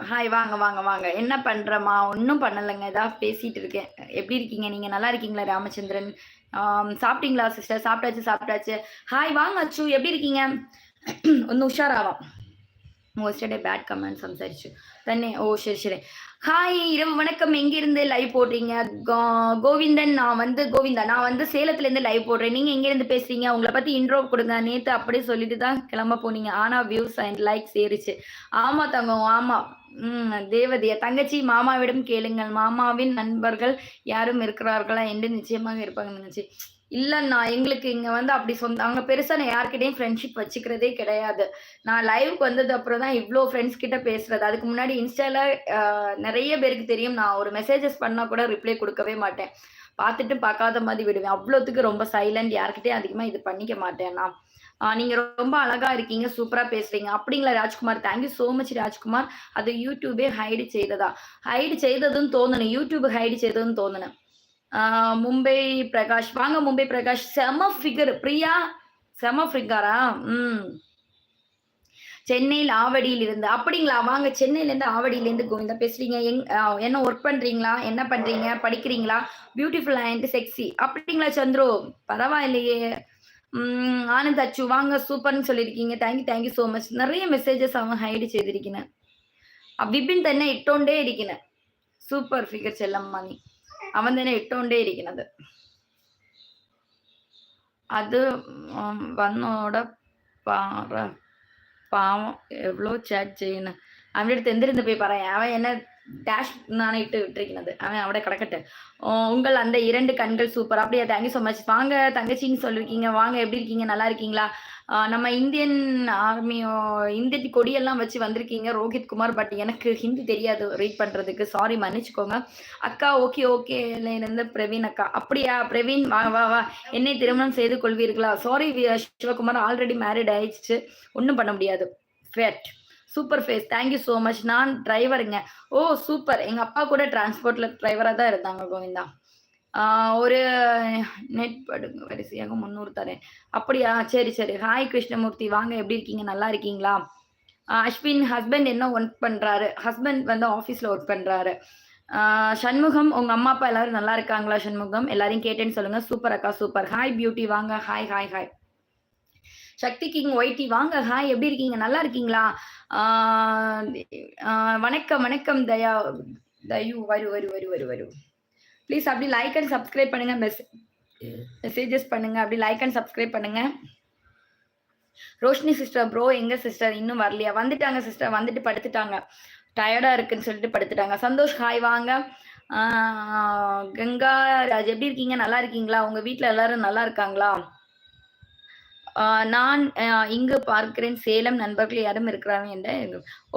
Hi வாங்க, வாங்க, வாங்க. என்ன பண்றம்மா? ஒண்ணும் பண்ணலங்க. பேசிட்டு இருக்கேன். எப்படி இருக்கீங்க? நீங்க நல்லா இருக்கீங்களா ராமச்சந்திரன்? சாப்பிட்டீங்களா சிஸ்டர்? சாப்பிட்டாச்சு, சாப்பிட்டாச்சு. ஹாய் வாங்க அச்சு. எப்படி இருக்கீங்க? ഒന്ന് ഉഷാറാവാം. மோஸ்டே பேட் கமெண்ட் സംസാരിച്ചു. തന്നെ ஓ! சரி, சரி. ஹாய் இரவு வணக்கம். எங்கிருந்து லைவ் போடுறீங்க? கோ கோவிந்தன் கோவிந்தா. நான் சேலத்துலேருந்து லைவ் போடுறேன். நீங்க எங்கேருந்து பேசுறீங்க? உங்கள பத்தி இன்ட்ரோ குடுங்க. நேத்து அப்படியே சொல்லிட்டு தான் கிளம்ப போனீங்க. ஆனா வியூஸ் அண்ட் லைக்ஸ் ஏறுச்சு. ஆமா தங்கம். ஆமா. தேவதி. தங்கச்சி மாமாவிடம் கேளுங்கள். மாமாவின் நண்பர்கள் யாரும் இருக்கிறார்களா என்று நிச்சயமாக இருப்பாங்க தங்கச்சி. இல்லண்ணா, எங்களுக்கு இங்க அப்படி அங்க பெருசா நான் யார்கிட்டயும் ஃப்ரெண்ட்ஷிப் வச்சுக்கிறதே கிடையாது. நான் லைவ்க்கு வந்தது அப்புறம் தான் இவ்ளோ ஃப்ரெண்ட்ஸ் கிட்ட பேசுறது. அதுக்கு முன்னாடி இன்ஸ்டால நெறைய பேருக்கு தெரியும். நான் ஒரு மெசேஜஸ் பண்ணா கூட ரிப்ளை குடுக்கவே மாட்டேன். பார்த்துட்டு பார்க்காத மாரி விடுவேன். அவ்ளோத்துக்கு ரொம்ப சைலண்ட். யார்கிட்டயும் அதிகமா இது பண்ணிக்க மாட்டேன் நான். நீங்க ரொம்ப அழகா இருக்கீங்க. சூப்பரா பேசுறீங்க. அப்படிங்களா Rajkumar? Thank you so much Rajkumar. அது யூடியூபே ஹைட் செய்ததா? ஹைட் செய்ததுன்னு தோணுன. யூடியூப் ஹைட் செய்ததுன்னு தோணுன. மும்பை பிரகாஷ். வாங்க மும்பை பிரகாஷ். செம ஃபிகர். பிரியா செம ஃபிகரா? ம். சென்னையில் ஆவடியில் இருந்து. அப்படிங்களா? வாங்க சென்னையிலேருந்து ஆவடியிலேருந்து கோவிந்தா பேசுறீங்க. என்ன ஒர்க் பண்றீங்களா? என்ன பண்றீங்க? படிக்கிறீங்களா? Beautiful and sexy. அப்படிங்களா சந்துரு? பரவாயில்லையே. ஆனந்த் அச்சு வாங்க சூப்பர்ன்னு சொல்லியிருக்கீங்க. Thank you so much. நிறைய மெசேஜஸ் அவன் ஹைഡ് ചെയ്തിരിക്കുന്നു. വിപിൻ തന്നെ ഇട്ടോണ്ടേ ഇരിക്കുന്നു. സൂപ്പർ ഫിഗർ ചെല്ലമ്മ നീ. അവൻ തന്നെ ഇട്ടോണ്ടേ ഇരിക്കുന്നത്. அது വന്നോടെ പാറ பாவம் எவ்வளோ சேட் செய்யணும். அவனிடத்து எந்திருந்து போய் பாரேன். அவன் என்ன டேஷ் நானே இட்டு விட்டுருக்கிறது. அவன் அவட கிடக்கட்டு. உங்கள் அந்த 2 கண்கள் சூப்பர். அப்படியா தேங்க்யூ ஸோ மச். வாங்க தங்கச்சின்னு சொல்லியிருக்கீங்க. வாங்க எப்படி இருக்கீங்க? நல்லா இருக்கீங்களா? நம்ம இந்தியன் ஆர்மியோ இந்திய கொடியெல்லாம் வச்சு வந்திருக்கீங்க ரோஹித் குமார். பட் எனக்கு ஹிந்தி தெரியாது ரீட் பண்றதுக்கு. சாரி மன்னிச்சுக்கோங்க. அக்கா ஓகே ஓகே இருந்து பிரவீன் அக்கா. அப்படியா பிரவீன் வா வா வா. என்னை திருமணம் செய்து கொள்வீர்களா? சாரி சிவகுமார் ஆல்ரெடி மேரிட் ஆயிடுச்சு. ஒண்ணும் பண்ண முடியாது. ஃபேட். Super face. Thank you so much. நான் டிரைவருங்க. ஓ! சூப்பர். எங்க அப்பா கூட டிரான்ஸ்போர்ட்ல டிரைவரா தான் இருந்தாங்க கோவிந்தா. ஒரு நெட் படுங்க வரிசையாக 300 தரேன். அப்படியா? சரி, சரி. ஹாய் கிருஷ்ணமூர்த்தி. வாங்க எப்படி இருக்கீங்க? நல்லா இருக்கீங்களா? அஸ்வின் ஹஸ்பண்ட் என்ன ஒர்க் பண்றாரு? ஹஸ்பண்ட் ஆஃபீஸ்ல ஒர்க் பண்றாரு. சண்முகம், உங்க அம்மா, அப்பா எல்லாரும் நல்லா இருக்காங்களா சண்முகம்? எல்லாரையும் கேட்டேன்னு சொல்லுங்க. சூப்பர் அக்கா, சூப்பர். ஹாய் பியூட்டி வாங்க. Hi, hi, hi. Sakthi king YT வாங்க. ஹாய் எப்படி இருக்கீங்க? நல்லா இருக்கீங்களா? வணக்கம், வணக்கம் தயா. தயு வரு, வரு, வரு, வரு, வரு. ப்ளீஸ் அப்படி லைக் அண்ட் சப்ஸ்கிரைப் பண்ணுங்க. மெசேஜஸ் பண்ணுங்க. அப்படி லைக் அண்ட் சப்ஸ்கிரைப் பண்ணுங்க. ரோஷினி சிஸ்டர் ப்ரோ எங்க சிஸ்டர் இன்னும் வரலையா? வந்துட்டாங்க சிஸ்டர். வந்துட்டு படுத்துட்டாங்க. டயர்டா இருக்குன்னு சொல்லிட்டு படுத்துட்டாங்க. சந்தோஷ் ஹாய் வாங்க. கங்கா ராஜ் எப்படி இருக்கீங்க? நல்லா இருக்கீங்களா? உங்க வீட்ல எல்லாரும் நல்லா இருக்காங்களா? நான் இங்கு பார்க்கிறேன் சேலம் நண்பர்கள் யாரும் இருக்கிறாங்க என்ற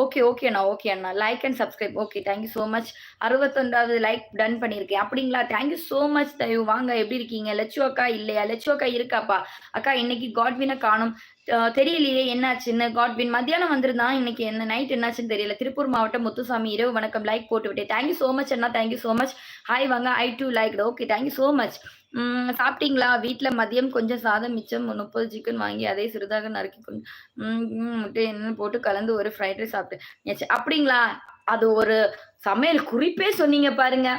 ஓகே, ஓகே அண்ணா, ஓகே அண்ணா. Like and subscribe. Okay thank you so much. 61வது லைக் டன் பண்ணியிருக்கேன். அப்படிங்களா? தேங்க் யூ சோ மச் தயவு. வாங்க எப்படி இருக்கீங்க? லட்சு அக்கா இல்லையா? லட்சு அக்கா இருக்காப்பா. அக்கா இன்னைக்கு காட்வின காணோம். தெரியலையே என்னாச்சுன்னு. காட்வின் மத்தியானம் வந்திருந்தான். இன்னைக்கு என்ன நைட் என்னாச்சுன்னு தெரியல. திருப்பூர் மாவட்டம் முத்துசாமி இரவு வணக்கம் லைக் போட்டு விட்டேன். தேங்க் யூ சோ மச் அண்ணா. Thank you so much. Hi வாங்க. I too like. Okay thank you so much. சாப்பிட்டீங்களா? வீட்ல மதியம் கொஞ்சம் சாதம் மிச்சம் 30 சிக்கன் வாங்கி அதை சிறிதாக நறுக்கி கொண்டு முட்டை என்னன்னு போட்டு கலந்து ஒரு ஃப்ரைட் ரைஸ் சாப்பிட்டேன். அப்படிங்களா? அது ஒரு சமையல் குறிப்பே சொன்னீங்க பாருங்க.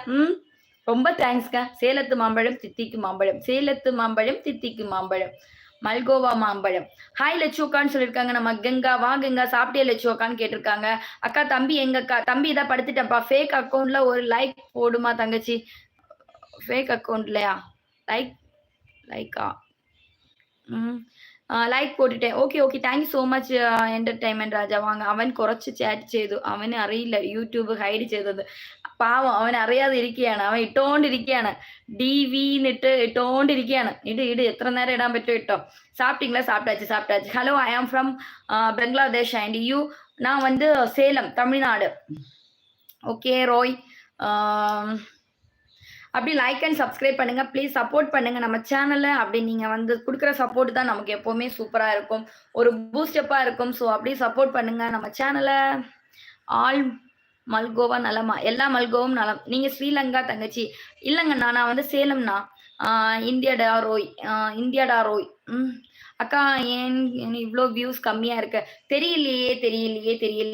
ரொம்ப தேங்க்ஸ்ங்க. சேலத்து மாம்பழம், தித்திக்கு மாம்பழம். சேலத்து மாம்பழம், தித்திக்கு மாம்பழம். மல்கோவா மாம்பழம். ஹாய் லட்சுக்கான்னு சொல்லியிருக்காங்க. நம்ம கங்கா வா கங்கா சாப்பிட்டியா லட்சுக்கான்னு கேட்டிருக்காங்க. அக்கா தம்பி எங்க அக்கா? தம்பி இதான் படுத்துட்டப்பா. ஃபேக் அக்கவுண்ட்ல ஒரு லைக் போடுமா தங்கச்சி? ஃபேக் அக்கவுண்ட்லயா? லைக் லைக்கா? ம். ലൈക്ക് പോട്ടിട്ടെ. Okay, okay. Thank you so much entertainment Raja. വാങ്ങ അവൻ കുറച്ച് ചാറ്റ് ചെയ്തു. അവന് അറിയില്ല യൂട്യൂബ് ഹൈഡ് ചെയ്തത്. പാവം അവൻ അറിയാതെ ഇരിക്കുകയാണ്. അവൻ ഇട്ടോണ്ടിരിക്കുകയാണ്. DV ഇട്ടോണ്ടിരിക്കുകയാണ്. ഇട് ഇട് എത്ര നേരം ഇടാൻ പറ്റുമോ ഇട്ടോ. சாப்பிட்டீங்களா? சாப்பிட்டாச்சு, சாப்பிட்டாச்சு. Hello I am from Bangladesh and you? நான் சேலம், தமிழ்நாடு. ஓகே ரோய். அப்படி லைக் அண்ட் சப்ஸ்கிரைப் பண்ணுங்க. ப்ளீஸ் சப்போர்ட் பண்ணுங்க நம்ம சேனலை. அப்படி நீங்க குடுக்குற சப்போர்ட் தான் நமக்கு எப்பவுமே சூப்பரா இருக்கும். ஒரு பூஸ்டப்பா இருக்கும். ஸோ அப்படியே சப்போர்ட் பண்ணுங்க நம்ம சேனலை. ஆல் மல்கோவா நலமா? எல்லா மல்கோவும் நலம். நீங்க ஸ்ரீலங்கா தங்கச்சி? இல்லைங்கண்ணா நான் சேலம்ண்ணா. இந்தியாடா ரோய். இந்தியாடா ரோய். அக்கா ஏன் இவ்வளோ வியூஸ் கம்மியா இருக்கு? தெரியலையே தெரியலையே தெரியல